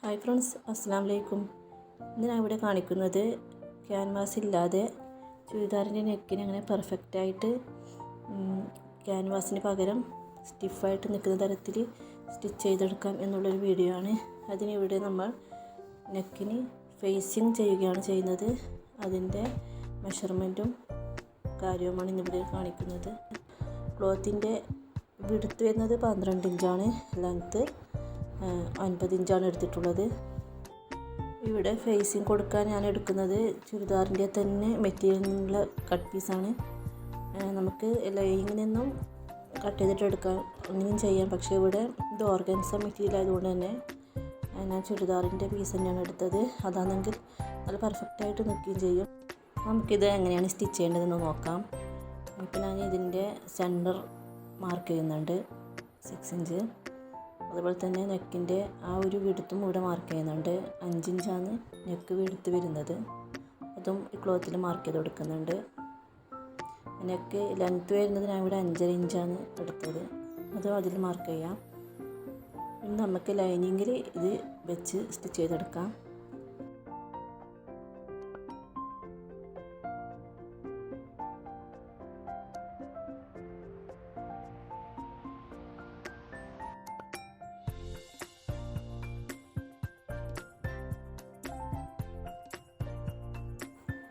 Hi friends, അസ്സലാമു അലൈക്കും. ഇന്ന് ഞാൻ ഇവിടെ കാണിക്കുന്നത് ക്യാൻവാസ് ഇല്ലാതെ ചുരിദാറിൻ്റെ നെക്കിന് അങ്ങനെ പെർഫെക്റ്റായിട്ട് ക്യാൻവാസിന് പകരം സ്റ്റിഫായിട്ട് നിൽക്കുന്ന തരത്തിൽ സ്റ്റിച്ച് ചെയ്തെടുക്കാം എന്നുള്ളൊരു വീഡിയോ ആണ്. അതിനിവിടെ നമ്മൾ നെക്കിന് ഫേസിങ് ചെയ്യുകയാണ് ചെയ്യുന്നത്. അതിൻ്റെ മെഷർമെൻറ്റും കാര്യവുമാണ് ഇന്നിവിടെ കാണിക്കുന്നത്. ക്ലോത്തിൻ്റെ വിഡ്ത്ത് വരുന്നത് 12 ഇഞ്ചാണ്, ലെങ്ത്ത് 50 ഇഞ്ചാണ് എടുത്തിട്ടുള്ളത്. ഇവിടെ ഫേസിങ് കൊടുക്കാൻ ഞാൻ എടുക്കുന്നത് ചുരിദാറിൻ്റെ തന്നെ മെറ്റീരിയലിൽ നിന്നുള്ള കട്ട് പീസാണ്. നമുക്ക് ലൈനിങ്ങിൽ നിന്നും കട്ട് ചെയ്തിട്ട് എടുക്കാം, അങ്ങനെയും ചെയ്യാം. പക്ഷേ ഇവിടെ ഇത് ഓർഗൻസ മെറ്റീരിയൽ ആയതുകൊണ്ട് തന്നെ ഞാൻ ചുരിദാറിൻ്റെ പീസ് തന്നെയാണ് എടുത്തത്. അതാണെങ്കിൽ നല്ല പെർഫെക്റ്റായിട്ട് നിൽക്കുകയും ചെയ്യും. നമുക്കിത് എങ്ങനെയാണ് സ്റ്റിച്ച് ചെയ്യേണ്ടതെന്ന് നോക്കാം. ഇപ്പോൾ ഞാൻ ഇതിൻ്റെ സെൻറ്റർ മാർക്ക് ചെയ്യുന്നുണ്ട് 6 ഇഞ്ച്. അതുപോലെ തന്നെ നെക്കിൻ്റെ ആ ഒരു വിഡ്ത്തും ഇവിടെ മാർക്ക് ചെയ്യുന്നുണ്ട്. 5 ഇഞ്ചാണ് നെക്ക് വിഡ്ത്ത് വരുന്നത്. അതും ഈ ക്ലോത്തിൽ മാർക്ക് ചെയ്ത് കൊടുക്കുന്നുണ്ട്. നെക്ക് ലെങ്ത്ത് വരുന്നത് ഞാൻ ഇവിടെ 5.5 ഇഞ്ചാണ് എടുത്തത്. അതും അതിൽ മാർക്ക് ചെയ്യാം. ഇനി നമുക്ക് ലൈനിങ്ങിൽ ഇത് വെച്ച് സ്റ്റിച്ച് ചെയ്തെടുക്കാം.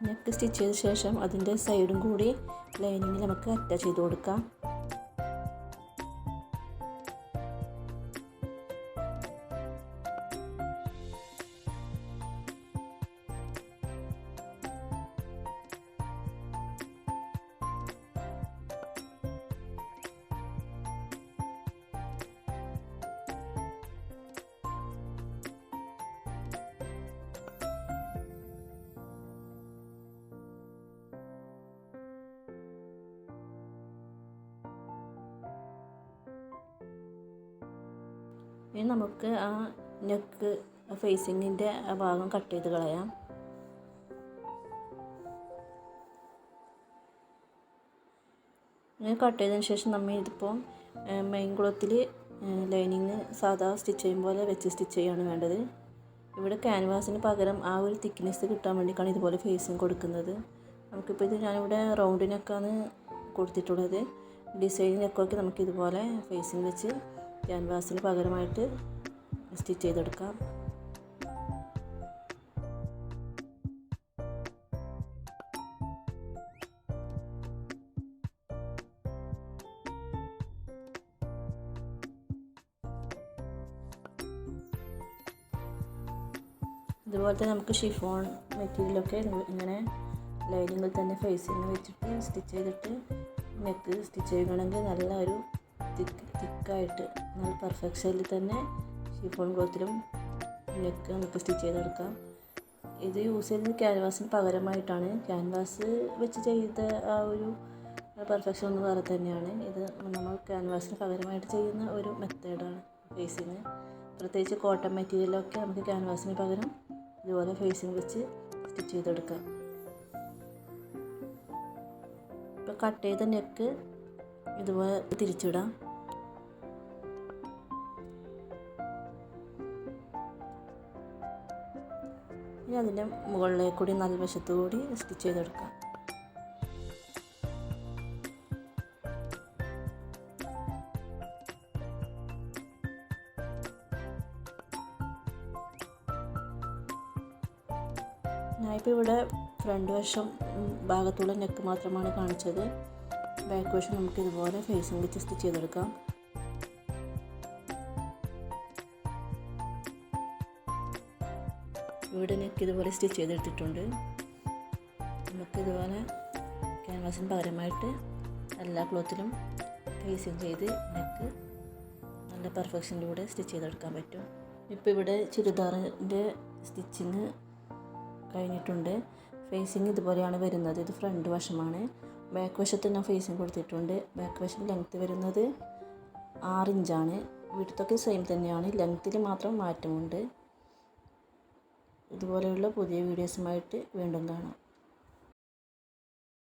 നെക്ക് സ്റ്റിച്ച് ചെയ്ത ശേഷം അതിൻ്റെ സൈഡും കൂടി ലൈനിങ്ങിൽ നമുക്ക് അറ്റാച്ച് ചെയ്ത് കൊടുക്കാം. ഇനി നമുക്ക് ആ നെക്ക് ഫേസിങ്ങിൻ്റെ ആ ഭാഗം കട്ട് ചെയ്ത് കളയാം. ഇങ്ങനെ കട്ട് ചെയ്തതിന് ശേഷം നമ്മൾ ഇതിപ്പോൾ മെയിൻ ക്ലോത്തിൽ ലൈനിങ് സാധാ സ്റ്റിച്ച് ചെയ്യും പോലെ വെച്ച് സ്റ്റിച്ച് ചെയ്യുകയാണ് വേണ്ടത്. ഇവിടെ ക്യാൻവാസിന് പകരം ആ ഒരു തിക്നെസ് കിട്ടാൻ വേണ്ടിയിട്ടാണ് ഇതുപോലെ ഫേസിങ് കൊടുക്കുന്നത്. നമുക്കിപ്പോൾ ഇത് ഞാനിവിടെ റൗണ്ട് നെക്കാണ് കൊടുത്തിട്ടുള്ളത്. ഡിസൈൻ നെക്കൊക്കെ നമുക്കിതുപോലെ ഫേസിങ് വെച്ച് ക്യാൻവാസിന് പകരമായിട്ട് സ്റ്റിച്ച് ചെയ്തെടുക്കാം. ഇതുപോലെ തന്നെ നമുക്ക് ഷിഫോൺ മെറ്റീരിയലൊക്കെ ഇങ്ങനെ ലൈനിങ്ങിൽ തന്നെ ഫേസിങ് വെച്ചിട്ട് സ്റ്റിച്ച് ചെയ്തിട്ട് നെക്ക് സ്റ്റിച്ച് ചെയ്യണമെങ്കിൽ നല്ല ഒരു തിക്കായിട്ട് നല്ല പെർഫെക്ഷനിൽ തന്നെ ഷിഫോൺ ക്ലോത്തിലും നെക്ക് നമുക്ക് സ്റ്റിച്ച് ചെയ്തെടുക്കാം. ഇത് യൂസ് ചെയ്യുന്നത് ക്യാൻവാസിന് പകരമായിട്ടാണ്. ക്യാൻവാസ് വെച്ച് ചെയ്ത ആ ഒരു പെർഫെക്ഷൻ ഒന്ന് വേറെ തന്നെയാണ്. ഇത് നമ്മൾ ക്യാൻവാസിന് പകരമായിട്ട് ചെയ്യുന്ന ഒരു മെത്തേഡാണ് ഫേസിങ്. പ്രത്യേകിച്ച് കോട്ടൺ മെറ്റീരിയലൊക്കെ നമുക്ക് ക്യാൻവാസിന് പകരം ഇതുപോലെ ഫേസിങ് വെച്ച് സ്റ്റിച്ച് ചെയ്തെടുക്കാം. ഇപ്പോൾ കട്ട് ചെയ്ത നെക്ക് ഇതുപോലെ തിരിച്ചിടാം. ഇനി അതിൻ്റെ മുകളിലേക്ക് കൂടി നല്ല വശത്തു കൂടി സ്റ്റിച്ച് ചെയ്തെടുക്കാം. ഞാനിപ്പോൾ ഇവിടെ ഫ്രണ്ട് വശം ഭാഗത്തുള്ള നെക്ക് മാത്രമാണ് കാണിച്ചത്. ബാക്ക് വശം നമുക്ക് ഇതുപോലെ ഫേസിങ് വെച്ച് സ്റ്റിച്ച് ചെയ്തെടുക്കാം. ഇവിടെ നെക്ക് ഇതുപോലെ സ്റ്റിച്ച് ചെയ്തെടുത്തിട്ടുണ്ട്. നമുക്കിതുപോലെ ക്യാൻവാസിന് പകരമായിട്ട് എല്ലാ ക്ലോത്തിലും ഫേസിങ് ചെയ്ത് നെക്ക് നല്ല പെർഫെക്ഷനിലൂടെ സ്റ്റിച്ച് ചെയ്തെടുക്കാൻ പറ്റും. ഇപ്പോൾ ഇവിടെ ചുരിദാറിൻ്റെ സ്റ്റിച്ചിങ് കഴിഞ്ഞിട്ടുണ്ട്. ഫേസിങ് ഇതുപോലെയാണ് വരുന്നത്. ഇത് ഫ്രണ്ട് വശമാണ്. ബാക്ക് വശത്ത് ഞാൻ ഫേസിങ് കൊടുത്തിട്ടുണ്ട്. ബാക്ക് വശം ലെങ്ത്ത് വരുന്നത് 6 ഇഞ്ചാണ്. വിഡ്ത്തൊക്കെ സെയിം തന്നെയാണ്, ലെങ്ത്തിൽ മാത്രം മാറ്റമുണ്ട്. ഇതുപോലെയുള്ള പുതിയ വീഡിയോസുമായിട്ട് വീണ്ടും കാണാം.